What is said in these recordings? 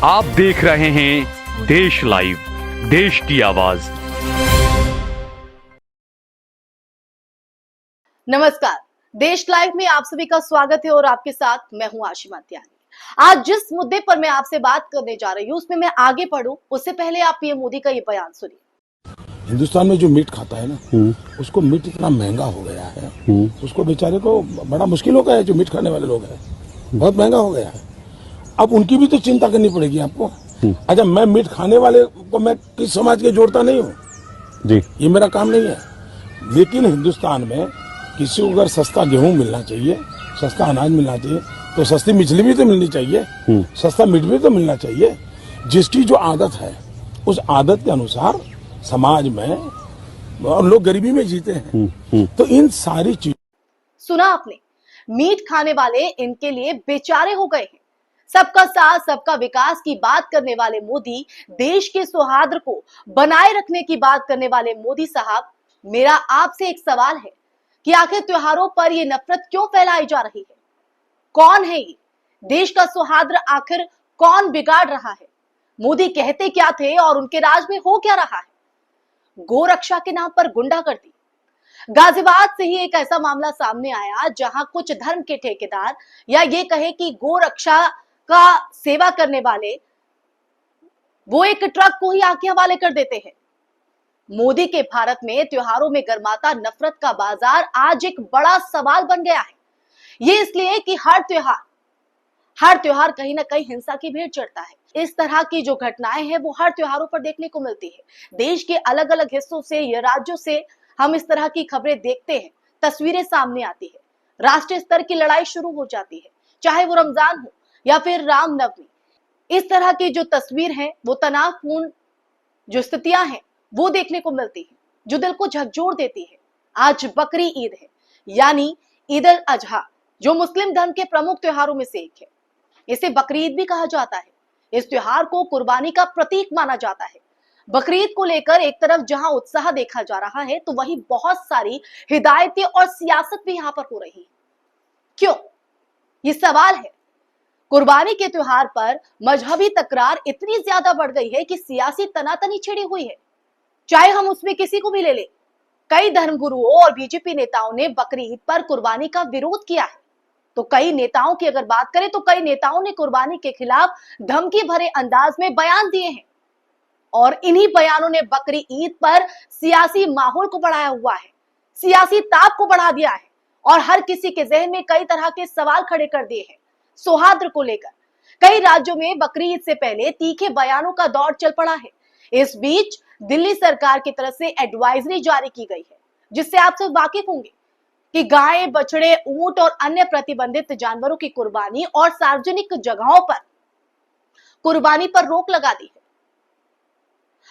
आप देख रहे हैं देश लाइव, देश की आवाज। नमस्कार, देश लाइव में आप सभी का स्वागत है और आपके साथ मैं हूं आशिमा त्यागी। आज जिस मुद्दे पर मैं आपसे बात करने जा रही हूं उसमें मैं आगे बढ़ूं उससे पहले आप पीएम मोदी का ये बयान सुनिए। हिंदुस्तान में जो मीट खाता है ना, उसको मीट इतना महंगा हो गया है, उसको बेचारे को बड़ा मुश्किल हो गया है। जो मीट खाने वाले लोग हैं, बहुत महंगा हो गया है। अब उनकी भी तो चिंता करनी पड़ेगी आपको। अच्छा, मैं मीट खाने वाले को मैं किस समाज के जोड़ता नहीं हूँ जी, ये मेरा काम नहीं है। लेकिन हिंदुस्तान में किसी को अगर सस्ता गेहूं मिलना चाहिए, सस्ता अनाज मिलना चाहिए, तो सस्ती मछली भी तो मिलनी चाहिए, सस्ता मीट भी तो मिलना चाहिए। जिसकी जो आदत है उस आदत के अनुसार समाज में और लोग गरीबी में जीते हैं। तो इन सारी चीज सुना आपने, मीट खाने वाले इनके लिए बेचारे हो गए हैं। सबका साथ सबका विकास की बात करने वाले मोदी, देश के सौहार्द को बनाए रखने की बात करने वाले मोदी साहब, मेरा आपसे एक सवाल है कि आखिर त्योहारों पर ये नफरत क्यों फैलाई जा रही है? कौन है ये? देश का सौहार्द आखिर कौन बिगाड़ रहा है? मोदी कहते क्या थे और उनके राज में हो क्या रहा है? गोरक्षा के नाम पर गुंडागर्दी। गाजियाबाद से ही एक ऐसा मामला सामने आया जहां कुछ धर्म के ठेकेदार या ये कहे कि गोरक्षा का सेवा करने वाले वो एक ट्रक को ही आंखें हवाले कर देते हैं। मोदी के भारत में त्योहारों में गर्माता नफरत का बाजार आज एक बड़ा सवाल बन गया है। ये इसलिए कि हर त्योहार कहीं ना कहीं हिंसा की भेंट चढ़ता है। इस तरह की जो घटनाएं हैं वो हर त्योहारों पर देखने को मिलती है। देश के अलग अलग हिस्सों से या राज्यों से हम इस तरह की खबरें देखते हैं, तस्वीरें सामने आती है। राष्ट्रीय स्तर की लड़ाई शुरू हो जाती है, चाहे वो रमजान हो या फिर रामनवमी। इस तरह की जो तस्वीर है वो तनावपूर्ण जो स्थितियां हैं वो देखने को मिलती है, जो दिल को झकझोर देती है। आज बकरी ईद है, यानी ईद अल अजहा, जो मुस्लिम धर्म के प्रमुख त्योहारों में से एक है। इसे बकरीद भी कहा जाता है। इस त्योहार को कुर्बानी का प्रतीक माना जाता है। बकरीद को लेकर एक तरफ जहां उत्साह देखा जा रहा है तो वहीं बहुत सारी हिदायतें और सियासत भी यहां पर हो रही है। क्यों? ये सवाल है। कुर्बानी के त्योहार पर मजहबी तकरार इतनी ज्यादा बढ़ गई है कि सियासी तनातनी छिड़ी हुई है। चाहे हम उसमें किसी को भी ले लें, कई धर्मगुरुओं और बीजेपी नेताओं ने बकरीद पर कुर्बानी का विरोध किया है। तो कई नेताओं की अगर बात करें तो कई नेताओं ने कुर्बानी के खिलाफ धमकी भरे अंदाज में बयान दिए हैं और इन्हीं बयानों ने बकरी ईद पर सियासी माहौल को बढ़ाया हुआ है, सियासी ताप को बढ़ा दिया है और हर किसी के जहन में कई तरह के सवाल खड़े कर दिए हैं। सौहार्द को लेकर कई राज्यों में बकरी ईद से पहले तीखे बयानों का दौर चल पड़ा है। इस बीच दिल्ली सरकार की तरफ से एडवाइजरी जारी की गई है, जिससे आप सब वाकिफ होंगे कि गाय, बछड़े, ऊंट और अन्य प्रतिबंधित जानवरों की कुर्बानी और सार्वजनिक जगहों पर कुर्बानी पर रोक लगा दी है।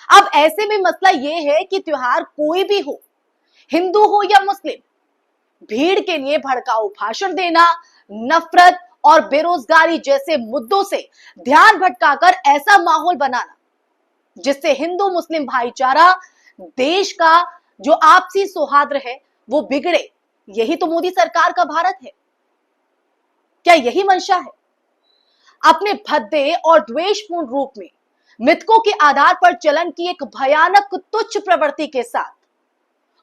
अब ऐसे में मसला यह है कि त्योहार कोई भी हो, हिंदू हो या मुस्लिम, भीड़ के लिए भड़काऊ भाषण देना, नफरत और बेरोजगारी जैसे मुद्दों से ध्यान भटकाकर ऐसा माहौल बनाना जिससे हिंदू मुस्लिम भाईचारा, देश का जो आपसी सौहार्द है वो बिगड़े, यही तो मोदी सरकार का भारत है। क्या यही मंशा है? अपने भद्दे और द्वेषपूर्ण रूप में मृतकों के आधार पर चलन की एक भयानक तुच्छ प्रवृत्ति के साथ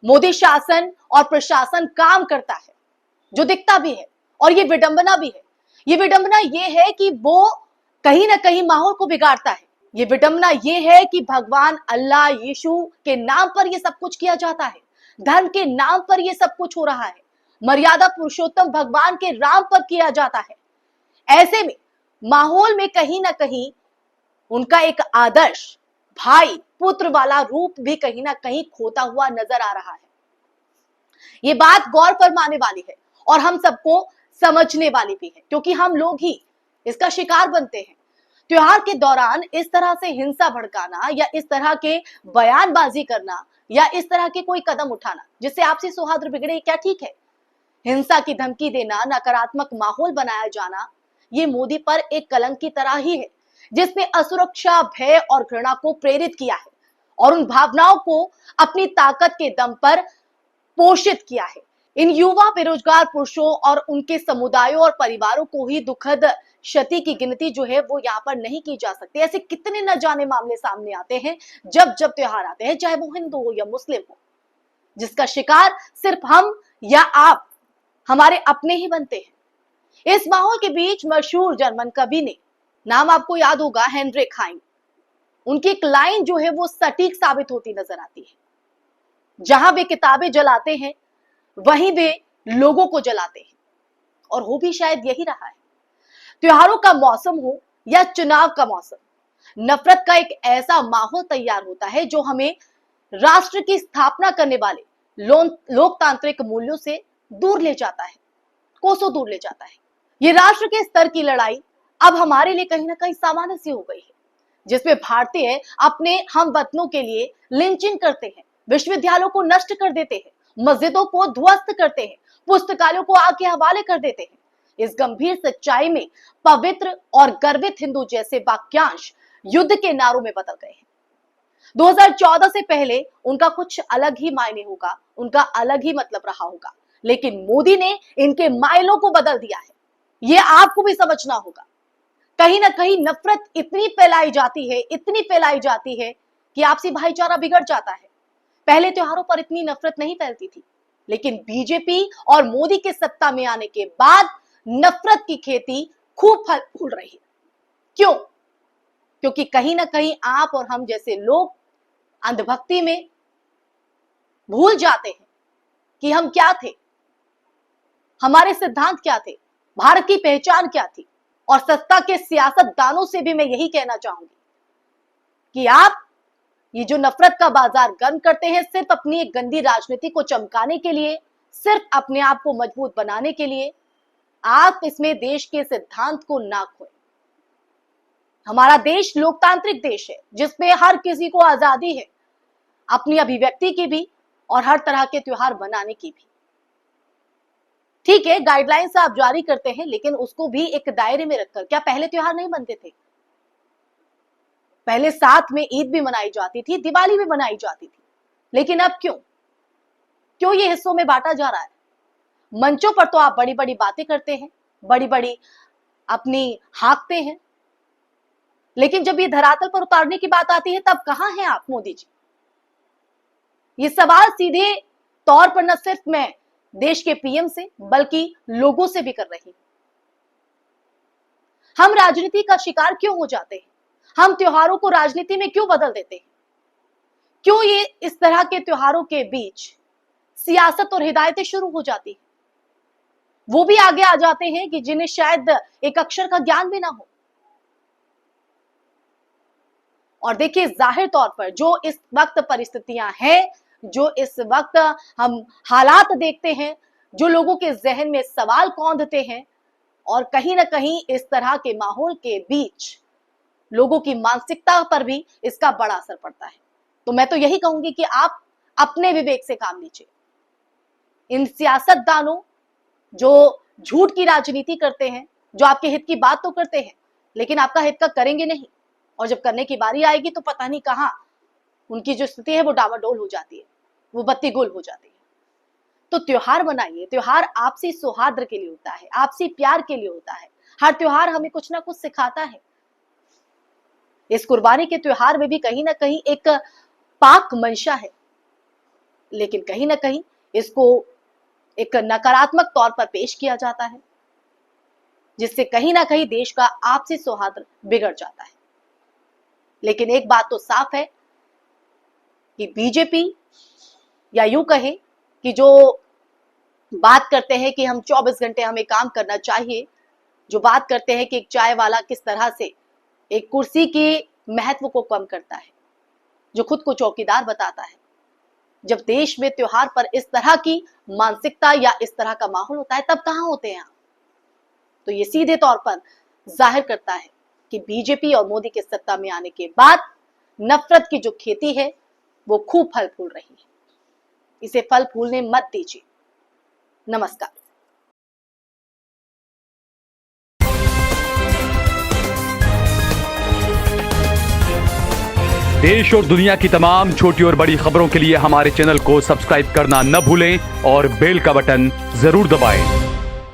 मोदी शासन और प्रशासन काम करता है, जो दिखता भी है और ये विडंबना भी है। ये विडंबना ये है कि वो कहीं ना कहीं माहौल को बिगाड़ता है। ये विडंबना ये है कि भगवान अल्लाह, यीशु के नाम पर ये सब कुछ किया जाता है, धर्म के नाम पर ये सब कुछ हो रहा है, मर्यादा पुरुषोत्तम भगवान के राम पर किया जाता है। ऐसे में माहौल में कहीं ना कहीं उनका एक आदर्श भाई पुत्र वाला रूप भी कहीं ना कहीं खोता हुआ नजर आ रहा है। ये बात गौर फरमाने वाली है और हम सबको समझने वाली भी है, क्योंकि हम लोग ही इसका शिकार बनते हैं। त्योहार के दौरान इस तरह से हिंसा भड़काना या इस तरह के बयानबाजी करना या इस तरह के कोई कदम उठाना जिससे आपसी सौहार्द बिगड़े, क्या ठीक है? हिंसा की धमकी देना, नकारात्मक माहौल बनाया जाना, ये मोदी पर एक कलंक की तरह ही है, जिसने असुरक्षा, भय और घृणा को प्रेरित किया है और उन भावनाओं को अपनी ताकत के दम पर पोषित किया है। इन युवा बेरोजगार पुरुषों और उनके समुदायों और परिवारों को ही दुखद क्षति की गिनती जो है वो यहाँ पर नहीं की जा सकती। ऐसे कितने न जाने मामले सामने आते हैं जब जब त्योहार आते हैं, चाहे वो हिंदू हो या मुस्लिम हो, जिसका शिकार सिर्फ हम या आप, हमारे अपने ही बनते हैं। इस माहौल के बीच मशहूर जर्मन कवि ने, नाम आपको याद होगा, हेनरिक हाइम, उनकी एक लाइन जो है वो सटीक साबित होती नजर आती है। जहां वे किताबें जलाते हैं वहीं वे लोगों को जलाते हैं, और हो भी शायद यही रहा है। त्योहारों का मौसम हो या चुनाव का मौसम, नफरत का एक ऐसा माहौल तैयार होता है जो हमें राष्ट्र की स्थापना करने वाले लोकतांत्रिक मूल्यों से दूर ले जाता है, कोसों दूर ले जाता है। ये राष्ट्र के स्तर की लड़ाई अब हमारे लिए कहीं ना कहीं सामान्य सी हो गई है, जिसमें भारतीय अपने हम वतनों के लिए लिंचिंग करते हैं, विश्वविद्यालयों को नष्ट कर देते हैं, मस्जिदों को ध्वस्त करते हैं, पुस्तकालयों को आग के हवाले कर देते हैं। इस गंभीर सच्चाई में पवित्र और गर्वित हिंदू जैसे वाक्यांश युद्ध के नारों में बदल गए हैं। 2014 से पहले उनका कुछ अलग ही मायने होगा, उनका अलग ही मतलब रहा होगा, लेकिन मोदी ने इनके मायनों को बदल दिया है। यह आपको भी समझना होगा। कहीं ना कहीं नफरत इतनी फैलाई जाती है, इतनी फैलाई जाती है कि आपसी भाईचारा बिगड़ जाता है। पहले त्योहारों पर इतनी नफरत नहीं फैलती थी, लेकिन बीजेपी और मोदी के सत्ता में आने के बाद नफरत की खेती खूब फल फूल रही है। क्यों? क्योंकि कहीं ना कहीं आप और हम जैसे लोग अंधभक्ति में भूल जाते हैं कि हम क्या थे, हमारे सिद्धांत क्या थे, भारत की पहचान क्या थी। और सत्ता के सियासतदानों से भी मैं यही कहना चाहूंगी कि आप ये जो नफरत का बाजार गर्म करते हैं सिर्फ अपनी एक गंदी राजनीति को चमकाने के लिए, सिर्फ अपने आप को मजबूत बनाने के लिए, आप इसमें देश के सिद्धांत को ना खोएं। हमारा देश लोकतांत्रिक देश है जिसमें हर किसी को आजादी है अपनी अभिव्यक्ति की भी और हर तरह के त्योहार मनाने की भी। ठीक है, गाइडलाइंस आप जारी करते हैं, लेकिन उसको भी एक दायरे में रखकर। क्या पहले त्योहार नहीं बनते थे? पहले साथ में ईद भी मनाई जाती थी, दिवाली भी मनाई जाती थी, लेकिन अब क्यों ये हिस्सों में बांटा जा रहा है? मंचों पर तो आप बड़ी बड़ी बातें करते हैं, बड़ी बड़ी अपनी हाँकते हैं, लेकिन जब ये धरातल पर उतारने की बात आती है तब कहां हैं आप मोदी जी? ये सवाल सीधे तौर पर न सिर्फ मैं देश के पीएम से बल्कि लोगों से भी कर रही हूं। हम राजनीति का शिकार क्यों हो जाते हैं? हम त्योहारों को राजनीति में क्यों बदल देते हैं? क्यों ये इस तरह के त्योहारों के बीच सियासत और हिदायतें शुरू हो जाती है? वो भी आगे आ जाते हैं कि जिन्हें शायद एक अक्षर का ज्ञान भी ना हो। और देखिए, जाहिर तौर पर जो इस वक्त परिस्थितियां हैं, जो इस वक्त हम हालात देखते हैं, जो लोगों के जहन में सवाल कौंधते हैं, और कहीं ना कहीं इस तरह के माहौल के बीच लोगों की मानसिकता पर भी इसका बड़ा असर पड़ता है। तो मैं तो यही कहूंगी कि आप अपने विवेक से काम लीजिए। इन सियासतदानों जो झूठ की राजनीति करते हैं, जो आपके हित की बात तो करते हैं लेकिन आपका हित का करेंगे नहीं, और जब करने की बारी आएगी तो पता नहीं कहां उनकी जो स्थिति है वो डामाडोल हो जाती है, वो बत्ती गुल हो जाती है। तो त्योहार मनाइए। त्योहार आपसी सौहार्द के लिए होता है, आपसी प्यार के लिए होता है। हर त्योहार हमें कुछ ना कुछ सिखाता है। इस कुर्बानी के त्योहार में भी कहीं ना कहीं एक पाक मंशा है, लेकिन कहीं ना कहीं इसको एक नकारात्मक तौर पर पेश किया जाता है, जिससे कहीं ना कहीं देश का आपसी सौहार्द बिगड़ जाता है। लेकिन एक बात तो साफ है कि बीजेपी, या यूं कहें कि जो बात करते हैं कि हम 24 घंटे हमें काम करना चाहिए, जो बात करते हैं कि एक चाय वाला किस तरह से एक कुर्सी के महत्व को कम करता है, जो खुद को चौकीदार बताता है, जब देश में त्योहार पर इस तरह की मानसिकता या इस तरह का माहौल होता है, तब कहां होते हैं आप? तो ये सीधे तौर पर जाहिर करता है कि बीजेपी और मोदी के सत्ता में आने के बाद नफरत की जो खेती है वो खूब फल फूल रही है। इसे फल फूलने मत दीजिए। नमस्कार। देश और दुनिया की तमाम छोटी और बड़ी खबरों के लिए हमारे चैनल को सब्सक्राइब करना न भूलें और बेल का बटन जरूर दबाएं।